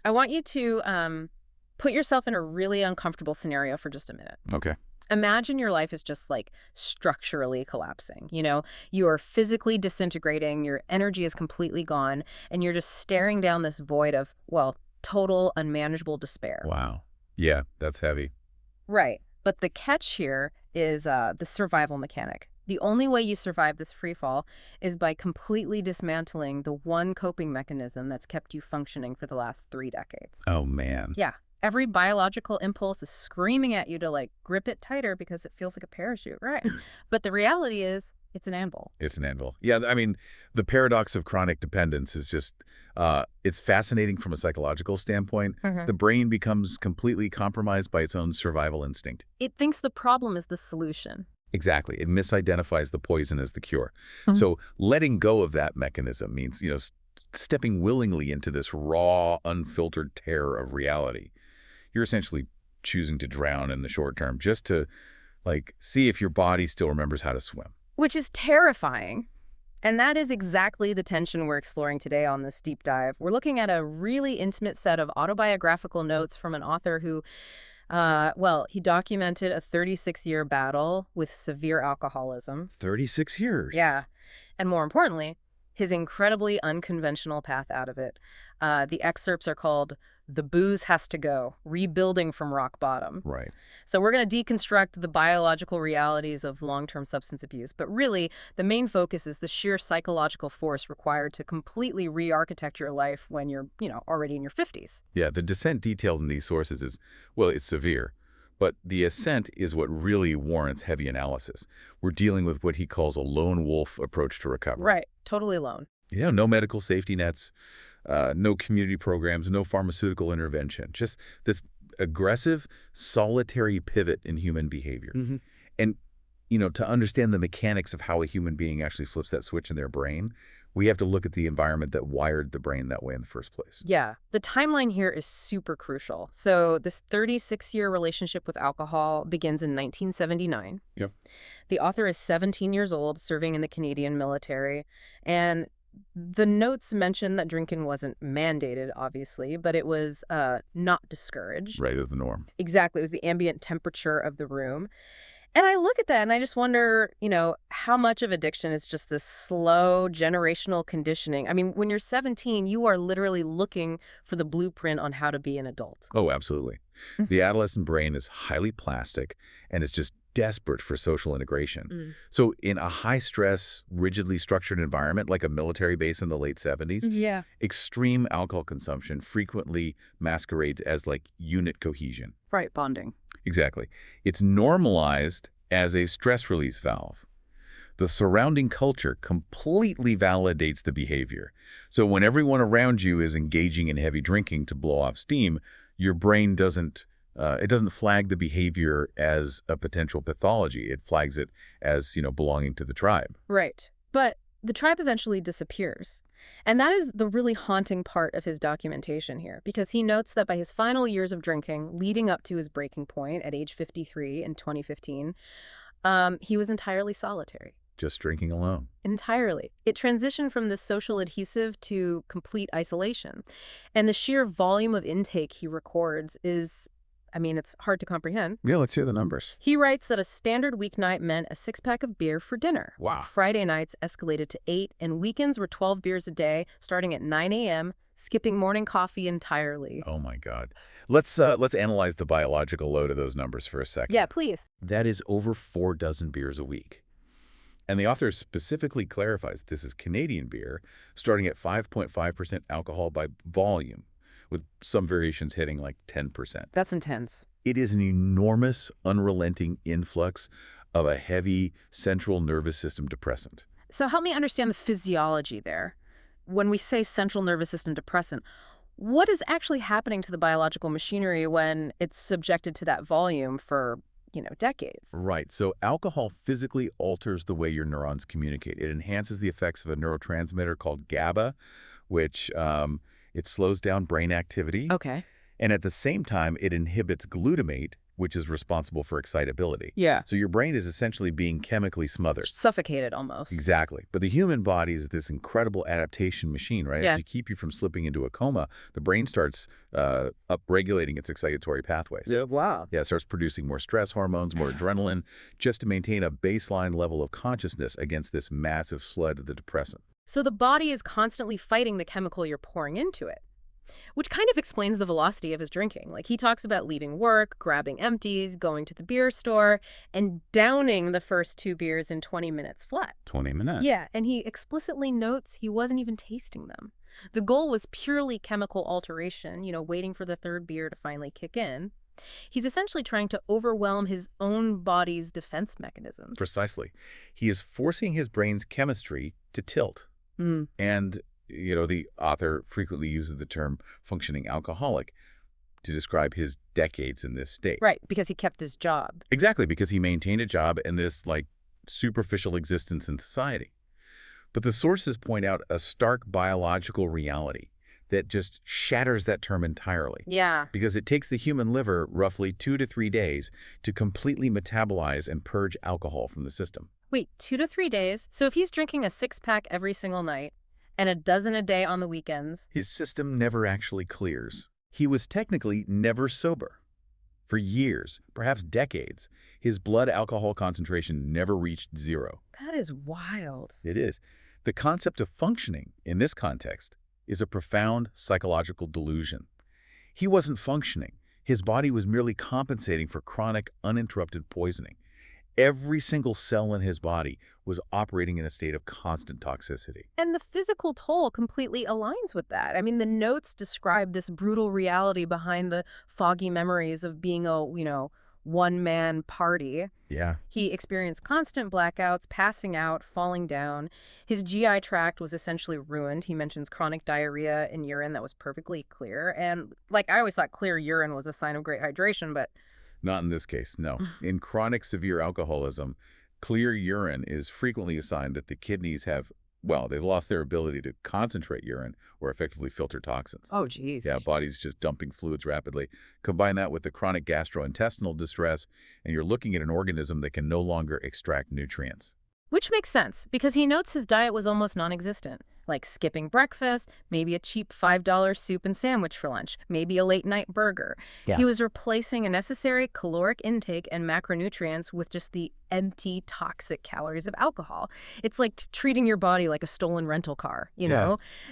I want you to put yourself in a really uncomfortable scenario for just a minute. Okay. Imagine your life is just like structurally collapsing. You are physically disintegrating, your energy is completely gone, and you're just staring down this void of, well, total unmanageable despair. Wow. Yeah, that's heavy. Right. But the catch here is the survival mechanic. The only way you survive this free fall is by completely dismantling the one coping mechanism that's kept you functioning for the last 3 decades. Oh, man. Yeah. Every biological impulse is screaming at you to, like, grip it tighter because it feels like a parachute, right? But the reality is, it's an anvil. It's an anvil. Yeah, I mean, the paradox of chronic dependence is just, it's fascinating from a psychological standpoint. The brain becomes completely compromised by its own survival instinct. It thinks the problem is the solution. Exactly. It misidentifies the poison as the cure. So letting go of that mechanism means, stepping willingly into this raw, unfiltered terror of reality. You're essentially choosing to drown in the short term just to, see if your body still remembers how to swim. Which is terrifying. And that is exactly the tension we're exploring today on this deep dive. We're looking at a really intimate set of autobiographical notes from an author who, he documented a 36-year battle with severe alcoholism. 36 years? Yeah. And more importantly, his incredibly unconventional path out of it. The excerpts are called "The Booze Has to Go, Rebuilding from Rock Bottom." Right. So we're going to deconstruct the biological realities of long-term substance abuse. But really, the main focus is the sheer psychological force required to completely re-architect your life when you're, already in your 50s. Yeah, the descent detailed in these sources is, it's severe. But the ascent is what really warrants heavy analysis. We're dealing with what he calls a lone wolf approach to recovery. Right. Totally alone. No medical safety nets, no community programs, no pharmaceutical intervention. Just this aggressive, solitary pivot in human behavior. And, to understand the mechanics of how a human being actually flips that switch in their brain, we have to look at the environment that wired the brain that way in the first place. Yeah. The timeline here is super crucial. So this 36-year relationship with alcohol begins in 1979. Yep. The author is 17 years old, serving in the Canadian military. And the notes mention that drinking wasn't mandated, obviously, but it was not discouraged. Right, as the norm. Exactly. It was the ambient temperature of the room. And I look at that and I just wonder, how much of addiction is just this slow generational conditioning. I mean, when you're 17, you are literally looking for the blueprint on how to be an adult. Oh, absolutely. The adolescent brain is highly plastic and is just desperate for social integration. So in a high-stress, rigidly structured environment like a military base in the late 70s, extreme alcohol consumption frequently masquerades as unit cohesion. Right, bonding. Exactly. It's normalized as a stress release valve. The surrounding culture completely validates the behavior. So when everyone around you is engaging in heavy drinking to blow off steam, your brain doesn't flag the behavior as a potential pathology. It flags it as, belonging to the tribe. Right. But the tribe eventually disappears. And that is the really haunting part of his documentation here, because he notes that by his final years of drinking, leading up to his breaking point at age 53 in 2015, he was entirely solitary. Just drinking alone. Entirely. It transitioned from this social adhesive to complete isolation. And the sheer volume of intake he records is, it's hard to comprehend. Yeah, let's hear the numbers. He writes that a standard weeknight meant a 6-pack of beer for dinner. Wow. Friday nights escalated to 8, and weekends were 12 beers a day, starting at 9 a.m., skipping morning coffee entirely. Oh, my God. Let's analyze the biological load of those numbers for a second. Yeah, please. That is over 4 dozen beers a week. And the author specifically clarifies this is Canadian beer, starting at 5.5% alcohol by volume, with some variations hitting 10%. That's intense. It is an enormous, unrelenting influx of a heavy central nervous system depressant. So help me understand the physiology there. When we say central nervous system depressant, what is actually happening to the biological machinery when it's subjected to that volume for, decades? Right. So alcohol physically alters the way your neurons communicate. It enhances the effects of a neurotransmitter called GABA, which it slows down brain activity. Okay. And at the same time, it inhibits glutamate, which is responsible for excitability. Yeah. So your brain is essentially being chemically smothered. Suffocated almost. Exactly. But the human body is this incredible adaptation machine, right? Yeah. To keep you from slipping into a coma, the brain starts upregulating its excitatory pathways. Yeah, wow. Yeah, it starts producing more stress hormones, more adrenaline, just to maintain a baseline level of consciousness against this massive flood of the depressant. So the body is constantly fighting the chemical you're pouring into it, which kind of explains the velocity of his drinking. Like, he talks about leaving work, grabbing empties, going to the beer store, and downing the first 2 beers in 20 minutes flat. 20 minutes. Yeah, and he explicitly notes he wasn't even tasting them. The goal was purely chemical alteration, waiting for the 3rd beer to finally kick in. He's essentially trying to overwhelm his own body's defense mechanisms. Precisely. He is forcing his brain's chemistry to tilt. And the author frequently uses the term functioning alcoholic to describe his decades in this state. Right, because he kept his job. Exactly, because he maintained a job and this, superficial existence in society. But the sources point out a stark biological reality that just shatters that term entirely. Yeah. Because it takes the human liver roughly 2 to 3 days to completely metabolize and purge alcohol from the system. Wait, 2 to 3 days? So if he's drinking a 6-pack every single night and a dozen a day on the weekends... His system never actually clears. He was technically never sober. For years, perhaps decades, his blood alcohol concentration never reached 0. That is wild. It is. The concept of functioning, in this context, is a profound psychological delusion. He wasn't functioning. His body was merely compensating for chronic, uninterrupted poisoning. Every single cell in his body was operating in a state of constant toxicity. And the physical toll completely aligns with that. I mean, the notes describe this brutal reality behind the foggy memories of being a, one-man party. Yeah. He experienced constant blackouts, passing out, falling down. His GI tract was essentially ruined. He mentions chronic diarrhea in urine that was perfectly clear. And, I always thought clear urine was a sign of great hydration, but... Not in this case, no. In chronic severe alcoholism, clear urine is frequently a sign that the kidneys have, they've lost their ability to concentrate urine or effectively filter toxins. Oh, geez. Yeah, body's just dumping fluids rapidly. Combine that with the chronic gastrointestinal distress, and you're looking at an organism that can no longer extract nutrients. Which makes sense, because he notes his diet was almost non-existent. Like skipping breakfast, maybe a cheap $5 soup and sandwich for lunch, maybe a late-night burger. Yeah. He was replacing a necessary caloric intake and macronutrients with just the empty, toxic calories of alcohol. It's like treating your body like a stolen rental car,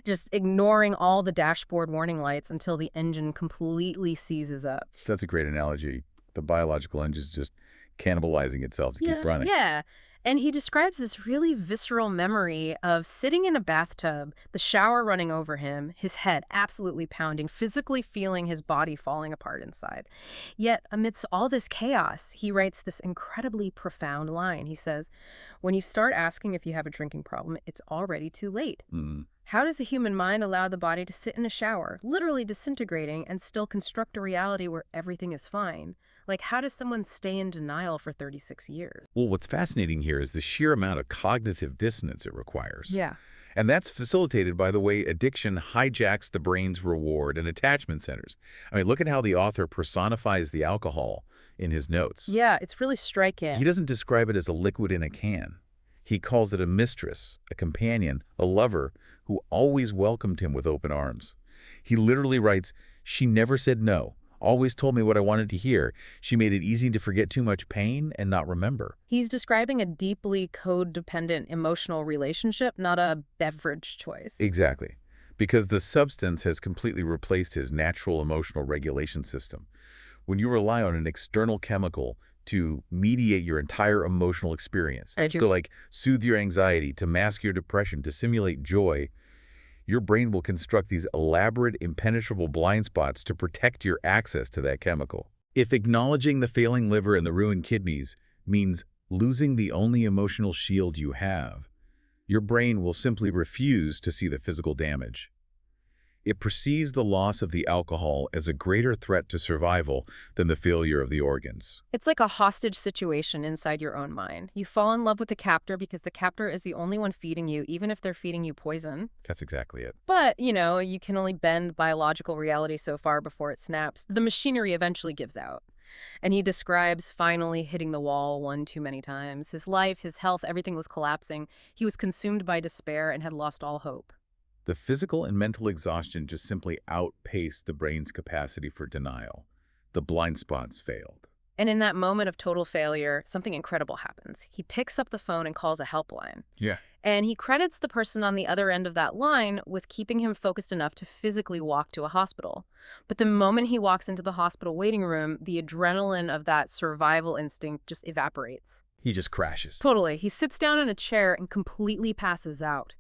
Just ignoring all the dashboard warning lights until the engine completely seizes up. That's a great analogy. The biological engine is just cannibalizing itself to keep running. Yeah. And he describes this really visceral memory of sitting in a bathtub, the shower running over him, his head absolutely pounding, physically feeling his body falling apart inside. Yet, amidst all this chaos, he writes this incredibly profound line. He says, "When you start asking if you have a drinking problem, it's already too late." How does the human mind allow the body to sit in a shower, literally disintegrating, and still construct a reality where everything is fine? How does someone stay in denial for 36 years? Well, what's fascinating here is the sheer amount of cognitive dissonance it requires. Yeah. And that's facilitated by the way addiction hijacks the brain's reward and attachment centers. I mean, look at how the author personifies the alcohol in his notes. Yeah, it's really striking. He doesn't describe it as a liquid in a can. He calls it a mistress, a companion, a lover who always welcomed him with open arms. He literally writes, "She never said no. Always told me what I wanted to hear. She made it easy to forget too much pain and not remember." He's describing a deeply codependent emotional relationship, not a beverage choice. Exactly. Because the substance has completely replaced his natural emotional regulation system. When you rely on an external chemical to mediate your entire emotional experience, to soothe your anxiety, to mask your depression, to simulate joy, your brain will construct these elaborate, impenetrable blind spots to protect your access to that chemical. If acknowledging the failing liver and the ruined kidneys means losing the only emotional shield you have, your brain will simply refuse to see the physical damage. It perceives the loss of the alcohol as a greater threat to survival than the failure of the organs. It's like a hostage situation inside your own mind. You fall in love with the captor because the captor is the only one feeding you, even if they're feeding you poison. That's exactly it. But, you can only bend biological reality so far before it snaps. The machinery eventually gives out. And he describes finally hitting the wall one too many times. His life, his health, everything was collapsing. He was consumed by despair and had lost all hope. The physical and mental exhaustion just simply outpaced the brain's capacity for denial. The blind spots failed. And in that moment of total failure, something incredible happens. He picks up the phone and calls a helpline. Yeah. And he credits the person on the other end of that line with keeping him focused enough to physically walk to a hospital. But the moment he walks into the hospital waiting room, the adrenaline of that survival instinct just evaporates. He just crashes. Totally. He sits down in a chair and completely passes out.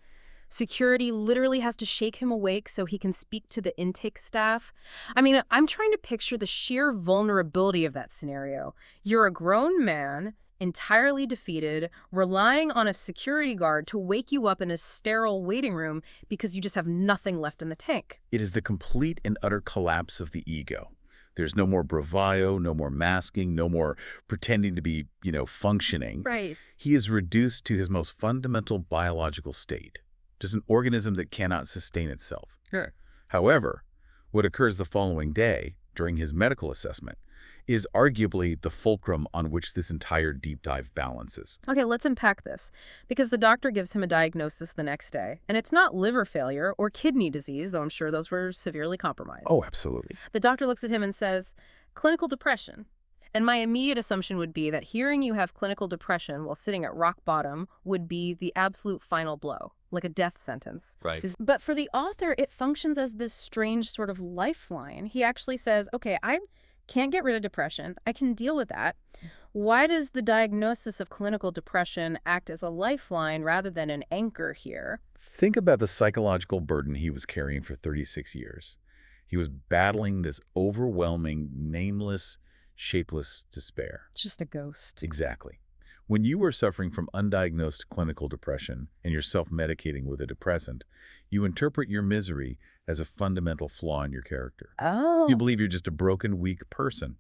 Security literally has to shake him awake so he can speak to the intake staff. I mean, I'm trying to picture the sheer vulnerability of that scenario. You're a grown man, entirely defeated, relying on a security guard to wake you up in a sterile waiting room because you just have nothing left in the tank. It is the complete and utter collapse of the ego. There's no more bravado, no more masking, no more pretending to be, functioning. Right. He is reduced to his most fundamental biological state, just an organism that cannot sustain itself. Sure. However, what occurs the following day, during his medical assessment, is arguably the fulcrum on which this entire deep dive balances. Okay, let's unpack this. Because the doctor gives him a diagnosis the next day, and it's not liver failure or kidney disease, though I'm sure those were severely compromised. Oh, absolutely. The doctor looks at him and says, clinical depression. And my immediate assumption would be that hearing you have clinical depression while sitting at rock bottom would be the absolute final blow, like a death sentence. Right. But for the author, it functions as this strange sort of lifeline. He actually says, okay, I can't get rid of depression. I can deal with that. Why does the diagnosis of clinical depression act as a lifeline rather than an anchor here? Think about the psychological burden he was carrying for 36 years. He was battling this overwhelming, nameless, shapeless despair. Just a ghost. Exactly. When you are suffering from undiagnosed clinical depression and you're self-medicating with a depressant, you interpret your misery as a fundamental flaw in your character. Oh. You believe you're just a broken, weak person.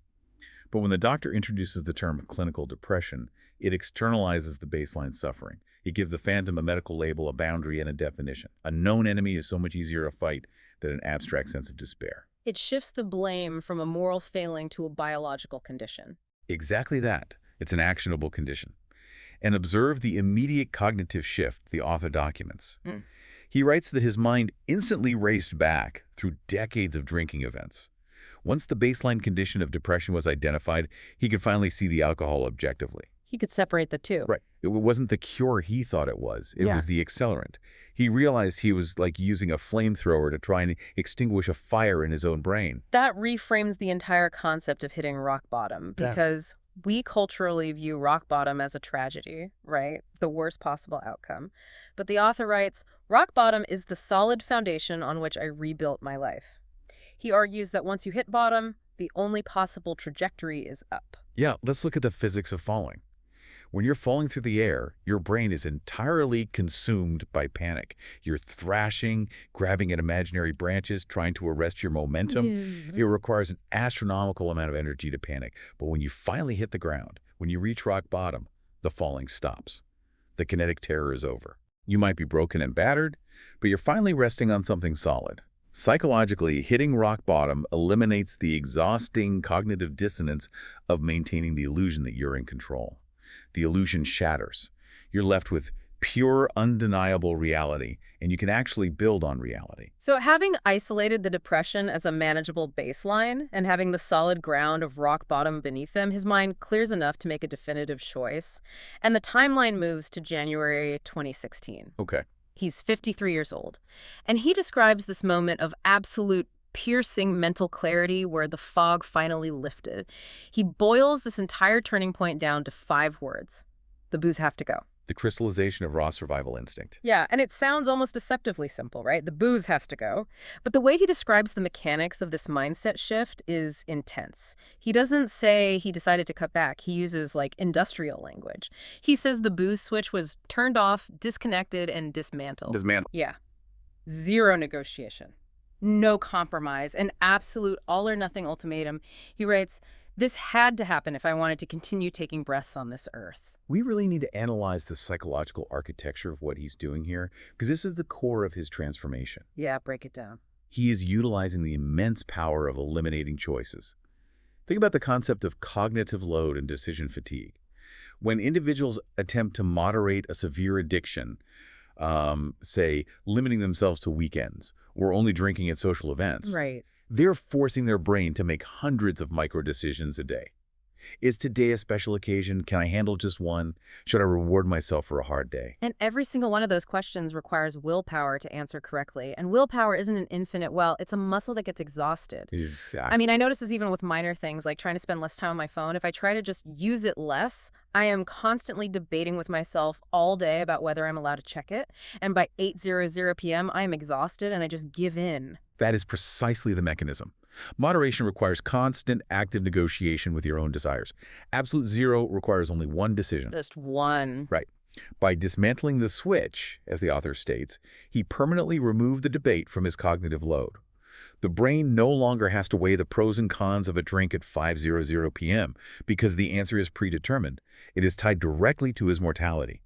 But when the doctor introduces the term clinical depression, it externalizes the baseline suffering. It gives the phantom a medical label, a boundary, and a definition. A known enemy is so much easier to fight than an abstract sense of despair. It shifts the blame from a moral failing to a biological condition. Exactly that. It's an actionable condition. And observe the immediate cognitive shift the author documents. He writes that his mind instantly raced back through decades of drinking events. Once the baseline condition of depression was identified, he could finally see the alcohol objectively. He could separate the two. Right. It wasn't the cure he thought it was. It was the accelerant. He realized he was like using a flamethrower to try and extinguish a fire in his own brain. That reframes the entire concept of hitting rock bottom because we culturally view rock bottom as a tragedy, right? The worst possible outcome. But the author writes, rock bottom is the solid foundation on which I rebuilt my life. He argues that once you hit bottom, the only possible trajectory is up. Yeah, let's look at the physics of falling. When you're falling through the air, your brain is entirely consumed by panic. You're thrashing, grabbing at imaginary branches, trying to arrest your momentum. It requires an astronomical amount of energy to panic. But when you finally hit the ground, when you reach rock bottom, the falling stops. The kinetic terror is over. You might be broken and battered, but you're finally resting on something solid. Psychologically, hitting rock bottom eliminates the exhausting cognitive dissonance of maintaining the illusion that you're in control. The illusion shatters. You're left with pure, undeniable reality, and you can actually build on reality. So having isolated the depression as a manageable baseline and having the solid ground of rock bottom beneath him, his mind clears enough to make a definitive choice. And the timeline moves to January 2016. Okay. He's 53 years old. And he describes this moment of absolute piercing mental clarity where the fog finally lifted. He boils this entire turning point down to 5 words. The booze have to go. The crystallization of raw survival instinct. Yeah, and it sounds almost deceptively simple, right? The booze has to go. But the way he describes the mechanics of this mindset shift is intense. He doesn't say he decided to cut back. He uses, like, industrial language. He says the booze switch was turned off, disconnected, and dismantled. Yeah. Zero negotiation. No compromise. An absolute all-or-nothing ultimatum. He writes, this had to happen if I wanted to continue taking breaths on this earth. We really need to analyze the psychological architecture of what he's doing here, because this is the core of his transformation. Yeah, break it down. He is utilizing the immense power of eliminating choices. Think about the concept of cognitive load and decision fatigue. When individuals attempt to moderate a severe addiction, say, limiting themselves to weekends or only drinking at social events, Right. they're forcing their brain to make hundreds of micro-decisions a day. Is today a special occasion? Can I handle just one? Should I reward myself for a hard day? And every single one of those questions requires willpower to answer correctly. And willpower isn't an infinite well, it's a muscle that gets exhausted. I Exactly. mean, I notice this even with minor things like trying to spend less time on my phone. If I try to just use it less, I am constantly debating with myself all day about whether I'm allowed to check it. And by 8:00 p.m., I am exhausted and I just give in. That is precisely the mechanism. Moderation requires constant, active negotiation with your own desires. Absolute zero requires only one decision. Just one. Right. By dismantling the switch, as the author states, he permanently removed the debate from his cognitive load. The brain no longer has to weigh the pros and cons of a drink at 5:00 p.m. because the answer is predetermined. It is tied directly to his mortality.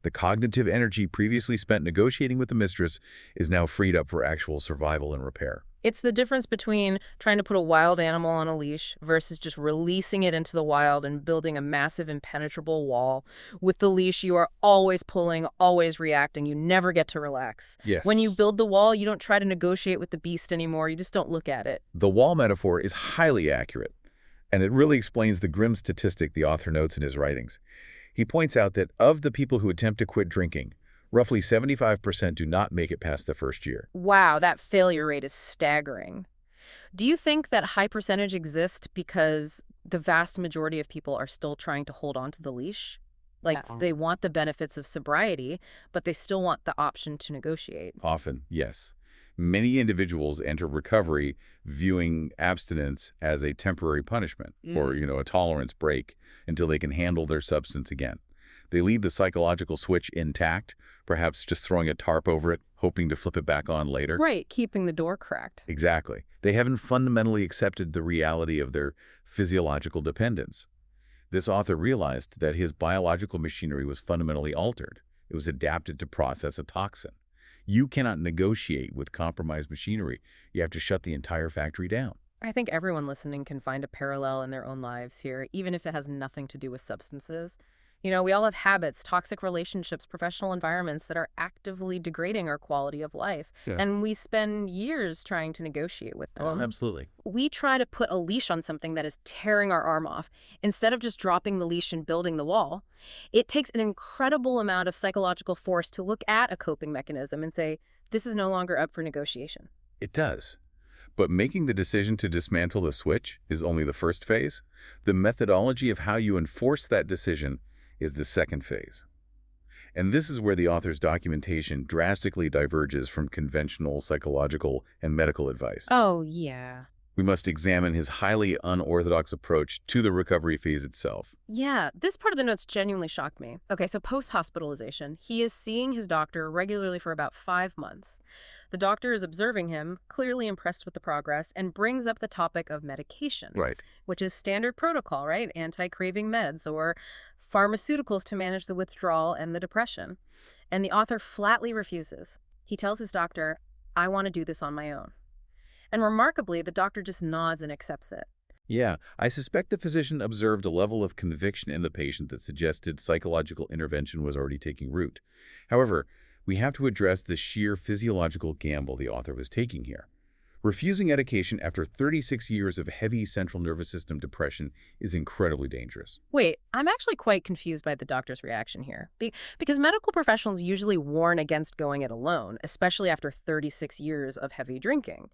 The cognitive energy previously spent negotiating with the mistress is now freed up for actual survival and repair. It's the difference between trying to put a wild animal on a leash versus just releasing it into the wild and building a massive impenetrable wall. With the leash, you are always pulling, always reacting. You never get to relax. Yes. When you build the wall, you don't try to negotiate with the beast anymore. You just don't look at it. The wall metaphor is highly accurate, and it really explains the grim statistic the author notes in his writings. He points out that of the people who attempt to quit drinking, roughly 75% do not make it past the first year. Wow, that failure rate is staggering. Do you think that high percentage exists because the vast majority of people are still trying to hold on to the leash? Like, they want the benefits of sobriety, but they still want the option to negotiate. Often, yes. Many individuals enter recovery viewing abstinence as a temporary punishment or, a tolerance break until they can handle their substance again. They leave the psychological switch intact, perhaps just throwing a tarp over it, hoping to flip it back on later. Right, keeping the door cracked. Exactly. They haven't fundamentally accepted the reality of their physiological dependence. This author realized that his biological machinery was fundamentally altered. It was adapted to process a toxin. You cannot negotiate with compromised machinery. You have to shut the entire factory down. I think everyone listening can find a parallel in their own lives here, even if it has nothing to do with substances. You know, we all have habits, toxic relationships, professional environments that are actively degrading our quality of life. Yeah. And we spend years trying to negotiate with them. Absolutely. We try to put a leash on something that is tearing our arm off. Instead of just dropping the leash and building the wall, it takes an incredible amount of psychological force to look at a coping mechanism and say, this is no longer up for negotiation. It does. But making the decision to dismantle the switch is only the first phase. The methodology of how you enforce that decision is the second phase. And this is where the author's documentation drastically diverges from conventional psychological and medical advice. Oh, yeah. We must examine his highly unorthodox approach to the recovery phase itself. Yeah, this part of the notes genuinely shocked me. Okay, so post-hospitalization, he is seeing his doctor regularly for about 5 months. The doctor is observing him, clearly impressed with the progress, and brings up the topic of medication, Right. which is standard protocol, right? Anti-craving meds or pharmaceuticals to manage the withdrawal and the depression. And the author flatly refuses. He tells his doctor, I want to do this on my own. And remarkably, the doctor just nods and accepts it. Yeah, I suspect the physician observed a level of conviction in the patient that suggested psychological intervention was already taking root. However, we have to address the sheer physiological gamble the author was taking here. Refusing medication after 36 years of heavy central nervous system depression is incredibly dangerous. Wait, I'm actually quite confused by the doctor's reaction here. Because medical professionals usually warn against going it alone, especially after 36 years of heavy drinking.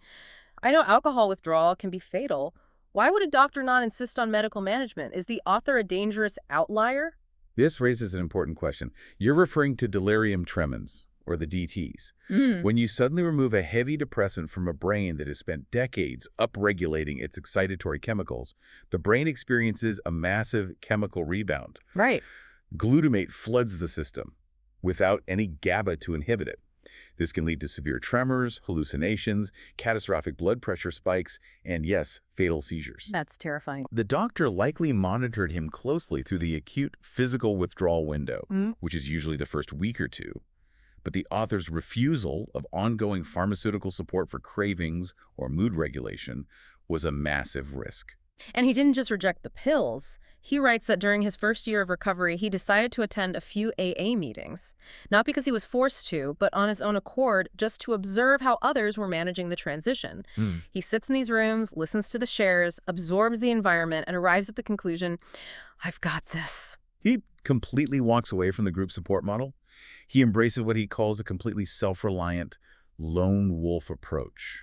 I know alcohol withdrawal can be fatal. Why would a doctor not insist on medical management? Is the author a dangerous outlier? This raises an important question. You're referring to delirium tremens, or the DTs. When you suddenly remove a heavy depressant from a brain that has spent decades upregulating its excitatory chemicals, the brain experiences a massive chemical rebound. Right. Glutamate floods the system without any GABA to inhibit it. This can lead to severe tremors, hallucinations, catastrophic blood pressure spikes, and yes, fatal seizures. That's terrifying. The doctor likely monitored him closely through the acute physical withdrawal window, which is usually the first week or two. But the author's refusal of ongoing pharmaceutical support for cravings or mood regulation was a massive risk. And he didn't just reject the pills. He writes that during his first year of recovery, he decided to attend a few AA meetings, not because he was forced to, but on his own accord, just to observe how others were managing the transition. Hmm. He sits in these rooms, listens to the shares, absorbs the environment, and arrives at the conclusion, I've got this. He completely walks away from the group support model. He embraces what he calls a completely self-reliant, lone wolf approach.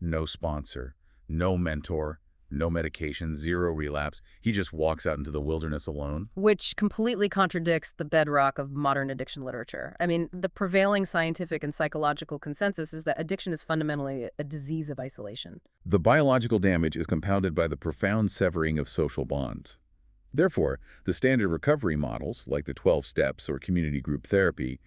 No sponsor, no mentor, no medication, zero relapse. He just walks out into the wilderness alone. Which completely contradicts the bedrock of modern addiction literature. I mean, the prevailing scientific and psychological consensus is that addiction is fundamentally a disease of isolation. The biological damage is compounded by the profound severing of social bonds. Therefore, the standard recovery models, like the 12 steps or community group therapy,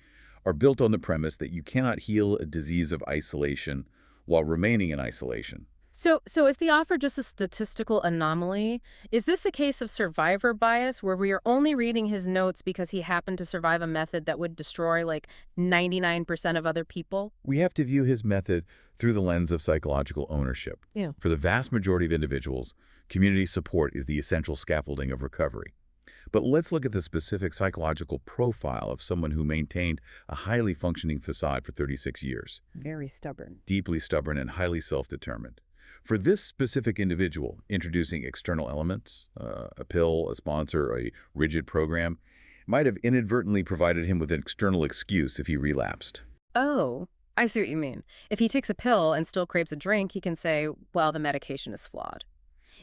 are built on the premise that you cannot heal a disease of isolation while remaining in isolation. So is the offer just a statistical anomaly? Is this a case of survivor bias where we are only reading his notes because he happened to survive a method that would destroy like 99% of other people? We have to view his method through the lens of psychological ownership. Yeah. For the vast majority of individuals, community support is the essential scaffolding of recovery. But let's look at the specific psychological profile of someone who maintained a highly functioning facade for 36 years. Very stubborn. Deeply stubborn and highly self-determined. For this specific individual, introducing external elements, a pill, a sponsor, a rigid program, might have inadvertently provided him with an external excuse if he relapsed. Oh, I see what you mean. If he takes a pill and still craves a drink, he can say, well, the medication is flawed.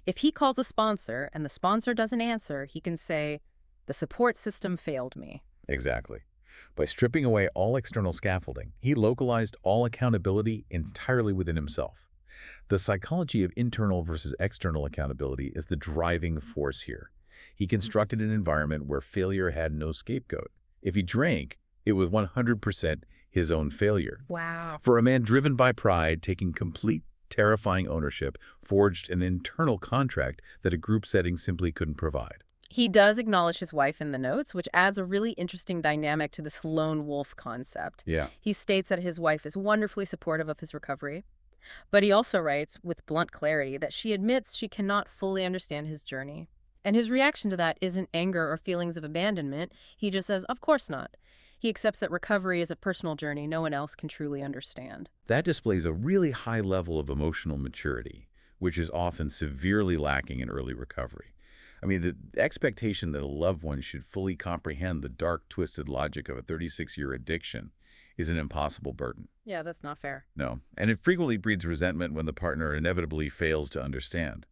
If he calls a sponsor and the sponsor doesn't answer, he can say, the support system failed me. Exactly. By stripping away all external scaffolding, he localized all accountability entirely within himself. The psychology of internal versus external accountability is the driving force here. He constructed an environment where failure had no scapegoat. If he drank, it was 100% his own failure. Wow. For a man driven by pride, taking complete, terrifying ownership forged an internal contract that a group setting simply couldn't provide. He does acknowledge his wife in the notes, which adds a really interesting dynamic to this lone wolf concept. Yeah. He states that his wife is wonderfully supportive of his recovery, but he also writes with blunt clarity that she admits she cannot fully understand his journey. And his reaction to that isn't anger or feelings of abandonment. He just says, of course not. He accepts that recovery is a personal journey no one else can truly understand. That displays a really high level of emotional maturity, which is often severely lacking in early recovery. I mean, the expectation that a loved one should fully comprehend the dark, twisted logic of a 36-year addiction is an impossible burden. Yeah, that's not fair. No, and it frequently breeds resentment when the partner inevitably fails to understand.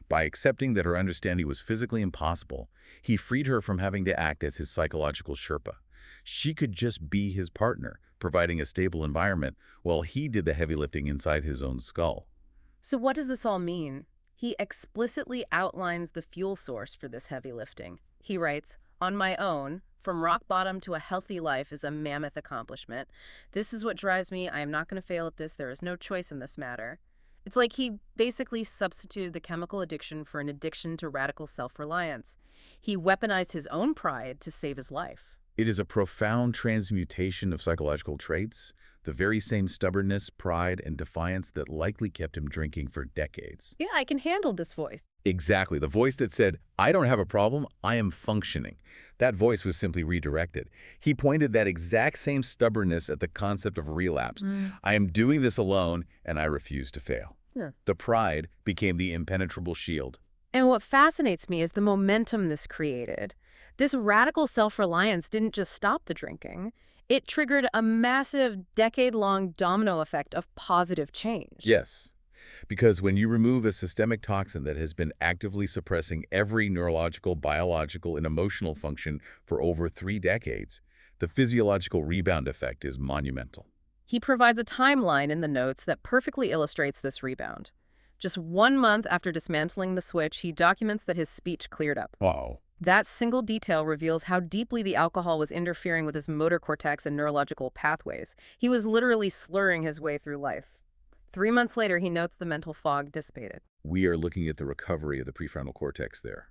By accepting that her understanding was physically impossible, he freed her from having to act as his psychological Sherpa. She could just be his partner, providing a stable environment while he did the heavy lifting inside his own skull. So what does this all mean? He explicitly outlines the fuel source for this heavy lifting. He writes, on my own, from rock bottom to a healthy life is a mammoth accomplishment. This is what drives me. I am not going to fail at this. There is no choice in this matter. It's like he basically substituted the chemical addiction for an addiction to radical self-reliance. He weaponized his own pride to save his life. It is a profound transmutation of psychological traits, the very same stubbornness, pride, and defiance that likely kept him drinking for decades. Yeah, I can handle this voice. Exactly. The voice that said, I don't have a problem, I am functioning. That voice was simply redirected. He pointed that exact same stubbornness at the concept of relapse. I am doing this alone, and I refuse to fail. Yeah. The pride became the impenetrable shield. And what fascinates me is the momentum this created. This radical self-reliance didn't just stop the drinking. It triggered a massive, decade-long domino effect of positive change. Yes, because when you remove a systemic toxin that has been actively suppressing every neurological, biological, and emotional function for over 3 decades, the physiological rebound effect is monumental. He provides a timeline in the notes that perfectly illustrates this rebound. Just 1 month after dismantling the switch, he documents that his speech cleared up. Wow. That single detail reveals how deeply the alcohol was interfering with his motor cortex and neurological pathways. He was literally slurring his way through life. 3 months later, he notes the mental fog dissipated. We are looking at the recovery of the prefrontal cortex there.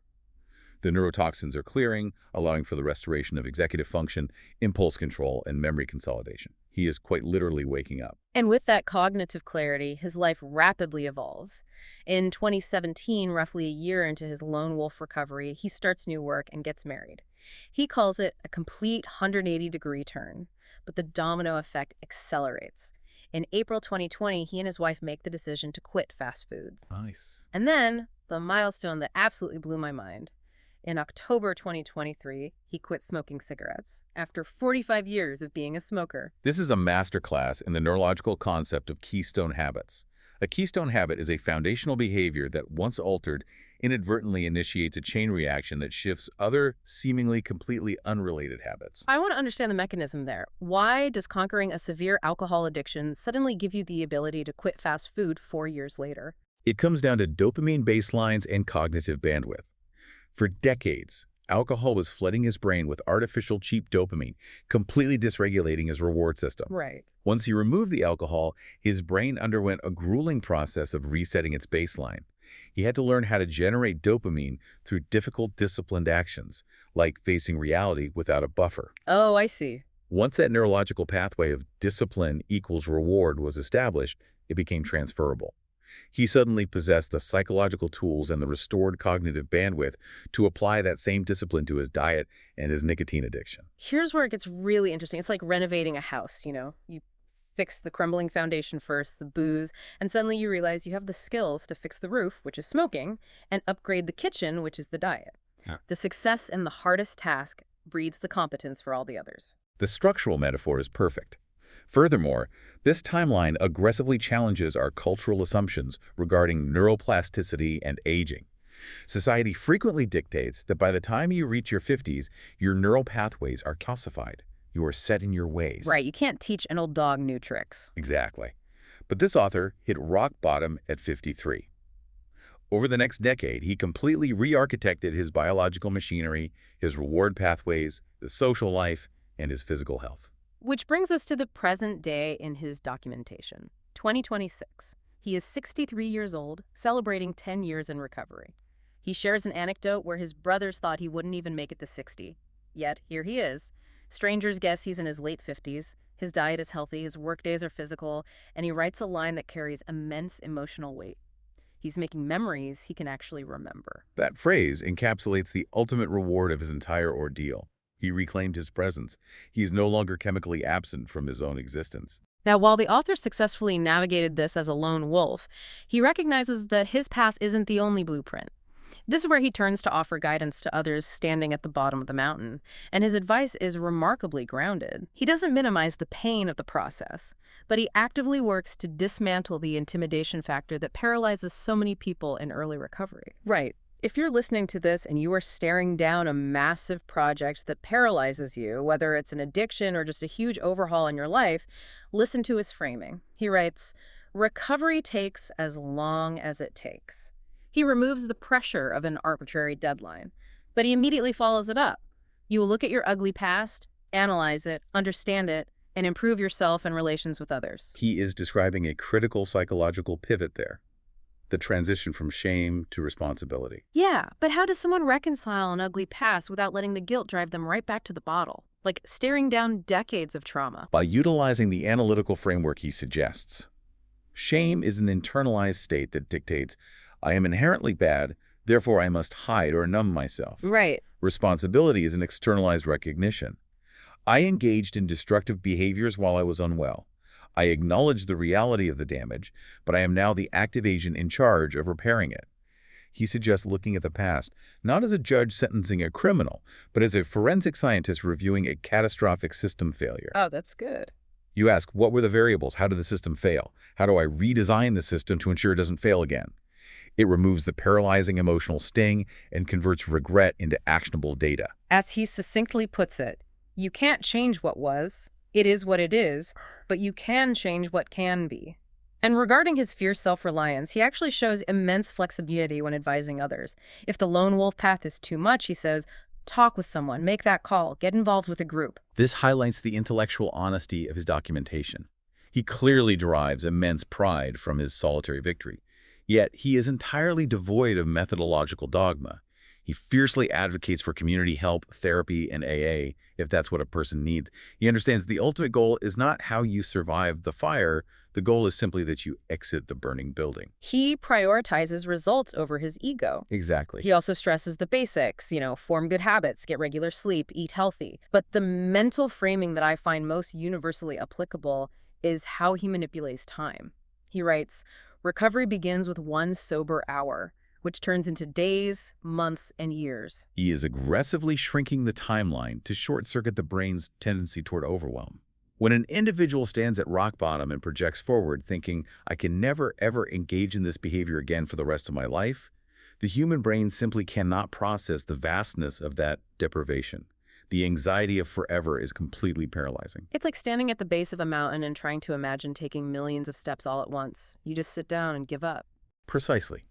The neurotoxins are clearing, allowing for the restoration of executive function, impulse control, and memory consolidation. He is quite literally waking up. And with that cognitive clarity, his life rapidly evolves. In 2017, roughly a year into his lone wolf recovery, he starts new work and gets married. He calls it a complete 180-degree turn, but the domino effect accelerates. In April 2020, he and his wife make the decision to quit fast foods. Nice. And then, the milestone that absolutely blew my mind. In October 2023, he quit smoking cigarettes after 45 years of being a smoker. This is a masterclass in the neurological concept of keystone habits. A keystone habit is a foundational behavior that, once altered, inadvertently initiates a chain reaction that shifts other, seemingly completely unrelated habits. I want to understand the mechanism there. Why does conquering a severe alcohol addiction suddenly give you the ability to quit fast food 4 years later? It comes down to dopamine baselines and cognitive bandwidth. For decades, alcohol was flooding his brain with artificial cheap dopamine, completely dysregulating his reward system. Right. Once he removed the alcohol, his brain underwent a grueling process of resetting its baseline. He had to learn how to generate dopamine through difficult, disciplined actions, like facing reality without a buffer. Oh, I see. Once that neurological pathway of discipline equals reward was established, it became transferable. He suddenly possessed the psychological tools and the restored cognitive bandwidth to apply that same discipline to his diet and his nicotine addiction. Here's where it gets really interesting. It's like renovating a house, You fix the crumbling foundation first, the booze, and suddenly you realize you have the skills to fix the roof, which is smoking, and upgrade the kitchen, which is the diet. Yeah. The success in the hardest task breeds the competence for all the others. The structural metaphor is perfect. Furthermore, this timeline aggressively challenges our cultural assumptions regarding neuroplasticity and aging. Society frequently dictates that by the time you reach your 50s, your neural pathways are calcified. You are set in your ways. Right, you can't teach an old dog new tricks. Exactly. But this author hit rock bottom at 53. Over the next decade, he completely re-architected his biological machinery, his reward pathways, the social life, and his physical health. Which brings us to the present day in his documentation, 2026. He is 63 years old, celebrating 10 years in recovery. He shares an anecdote where his brothers thought he wouldn't even make it to 60. Yet, here he is. Strangers guess he's in his late 50s. His diet is healthy, his work days are physical, and he writes a line that carries immense emotional weight. He's making memories he can actually remember. That phrase encapsulates the ultimate reward of his entire ordeal. He reclaimed his presence. He is no longer chemically absent from his own existence. Now, while the author successfully navigated this as a lone wolf, he recognizes that his path isn't the only blueprint. This is where he turns to offer guidance to others standing at the bottom of the mountain, and his advice is remarkably grounded. He doesn't minimize the pain of the process, but he actively works to dismantle the intimidation factor that paralyzes so many people in early recovery. Right. If you're listening to this and you are staring down a massive project that paralyzes you, whether it's an addiction or just a huge overhaul in your life, listen to his framing. He writes, "Recovery takes as long as it takes." He removes the pressure of an arbitrary deadline, but he immediately follows it up. You will look at your ugly past, analyze it, understand it, and improve yourself and relations with others. He is describing a critical psychological pivot there. The transition from shame to responsibility. Yeah, but how does someone reconcile an ugly past without letting the guilt drive them right back to the bottle? Like staring down decades of trauma. By utilizing the analytical framework he suggests. Shame is an internalized state that dictates, I am inherently bad, therefore I must hide or numb myself. Right. Responsibility is an externalized recognition. I engaged in destructive behaviors while I was unwell. I acknowledge the reality of the damage, but I am now the active agent in charge of repairing it. He suggests looking at the past, not as a judge sentencing a criminal, but as a forensic scientist reviewing a catastrophic system failure. Oh, that's good. You ask, what were the variables? How did the system fail? How do I redesign the system to ensure it doesn't fail again? It removes the paralyzing emotional sting and converts regret into actionable data. As he succinctly puts it, you can't change what was. It is what it is, but you can change what can be. And regarding his fierce self-reliance, he actually shows immense flexibility when advising others. If the lone wolf path is too much, he says, talk with someone, make that call, get involved with a group. This highlights the intellectual honesty of his documentation. He clearly derives immense pride from his solitary victory. Yet he is entirely devoid of methodological dogma. He fiercely advocates for community help, therapy, and AA if that's what a person needs. He understands the ultimate goal is not how you survive the fire. The goal is simply that you exit the burning building. He prioritizes results over his ego. Exactly. He also stresses the basics, form good habits, get regular sleep, eat healthy. But the mental framing that I find most universally applicable is how he manipulates time. He writes, "Recovery begins with one sober hour, which turns into days, months, and years." He is aggressively shrinking the timeline to short-circuit the brain's tendency toward overwhelm. When an individual stands at rock bottom and projects forward thinking, I can never ever engage in this behavior again for the rest of my life, the human brain simply cannot process the vastness of that deprivation. The anxiety of forever is completely paralyzing. It's like standing at the base of a mountain and trying to imagine taking millions of steps all at once. You just sit down and give up. Precisely.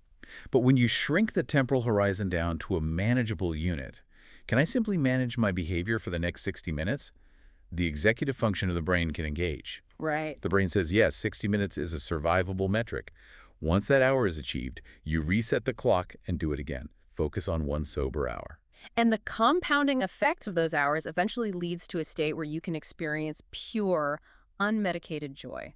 But when you shrink the temporal horizon down to a manageable unit, can I simply manage my behavior for the next 60 minutes? The executive function of the brain can engage. Right. The brain says, yes, 60 minutes is a survivable metric. Once that hour is achieved, you reset the clock and do it again. Focus on one sober hour. And the compounding effect of those hours eventually leads to a state where you can experience pure, unmedicated joy.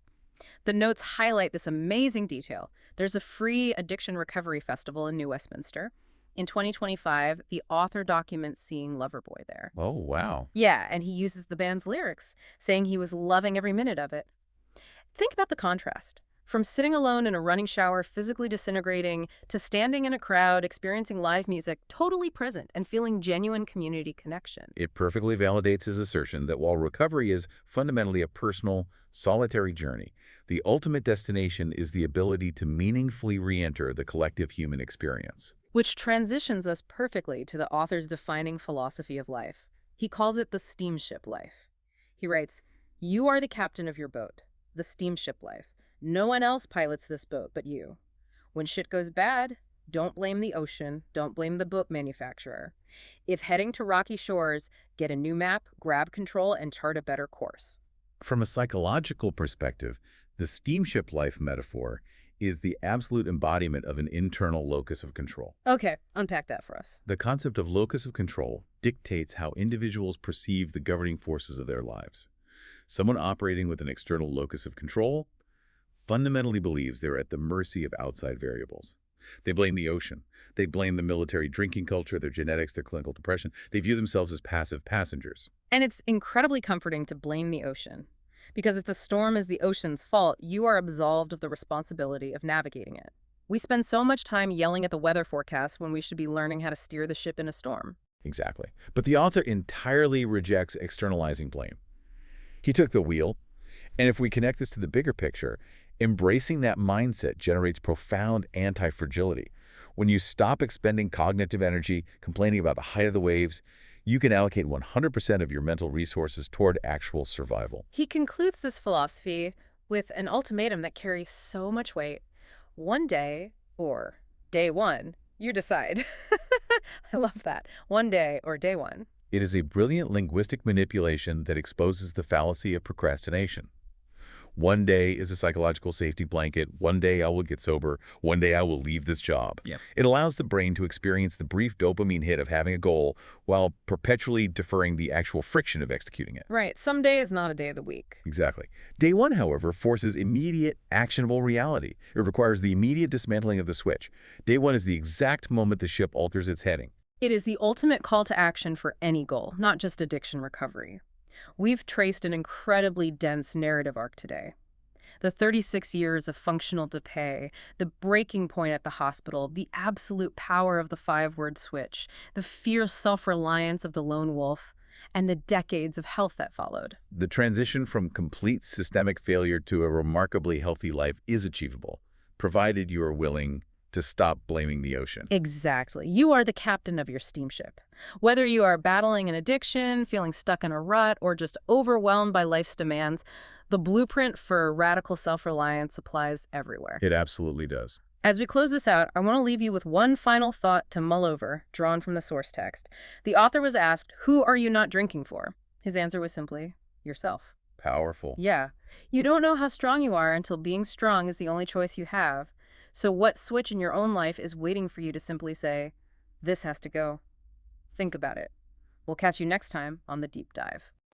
The notes highlight this amazing detail. There's a free addiction recovery festival in New Westminster. In 2025, the author documents seeing Loverboy there. Oh, wow. Yeah, and he uses the band's lyrics, saying he was loving every minute of it. Think about the contrast. From sitting alone in a running shower, physically disintegrating, to standing in a crowd, experiencing live music, totally present, and feeling genuine community connection. It perfectly validates his assertion that while recovery is fundamentally a personal, solitary journey, the ultimate destination is the ability to meaningfully re-enter the collective human experience. Which transitions us perfectly to the author's defining philosophy of life. He calls it the steamship life. He writes, "You are the captain of your boat, the steamship life. No one else pilots this boat but you. When shit goes bad, don't blame the ocean, don't blame the boat manufacturer. If heading to rocky shores, get a new map, grab control, and chart a better course." From a psychological perspective, the steamship life metaphor is the absolute embodiment of an internal locus of control. Okay, unpack that for us. The concept of locus of control dictates how individuals perceive the governing forces of their lives. Someone operating with an external locus of control fundamentally believes they're at the mercy of outside variables. They blame the ocean. They blame the military drinking culture, their genetics, their clinical depression. They view themselves as passive passengers. And it's incredibly comforting to blame the ocean. Because if the storm is the ocean's fault, you are absolved of the responsibility of navigating it. We spend so much time yelling at the weather forecast when we should be learning how to steer the ship in a storm. Exactly. But the author entirely rejects externalizing blame. He took the wheel, and if we connect this to the bigger picture, embracing that mindset generates profound anti-fragility. When you stop expending cognitive energy, complaining about the height of the waves, you can allocate 100% of your mental resources toward actual survival. He concludes this philosophy with an ultimatum that carries so much weight. One day, or day one, you decide. I love that. One day or day one. It is a brilliant linguistic manipulation that exposes the fallacy of procrastination. One day is a psychological safety blanket. One day I will get sober. One day I will leave this job. Yep. It allows the brain to experience the brief dopamine hit of having a goal while perpetually deferring the actual friction of executing it. Right. Some day is not a day of the week. Exactly. Day one, however, forces immediate, actionable reality. It requires the immediate dismantling of the switch. Day one is the exact moment the ship alters its heading. It is the ultimate call to action for any goal, not just addiction recovery. We've traced an incredibly dense narrative arc today. The 36 years of functional decay, the breaking point at the hospital, the absolute power of the 5-word switch, the fierce self-reliance of the lone wolf, and the decades of health that followed. The transition from complete systemic failure to a remarkably healthy life is achievable, provided you are willing to stop blaming the ocean. Exactly. You are the captain of your steamship. Whether you are battling an addiction, feeling stuck in a rut, or just overwhelmed by life's demands, the blueprint for radical self-reliance applies everywhere. It absolutely does. As we close this out, I want to leave you with one final thought to mull over, drawn from the source text. The author was asked, "Who are you not drinking for?" His answer was simply, yourself. Powerful. Yeah. You don't know how strong you are until being strong is the only choice you have. So what switch in your own life is waiting for you to simply say, This has to go. Think about it. We'll catch you next time on The Deep Dive.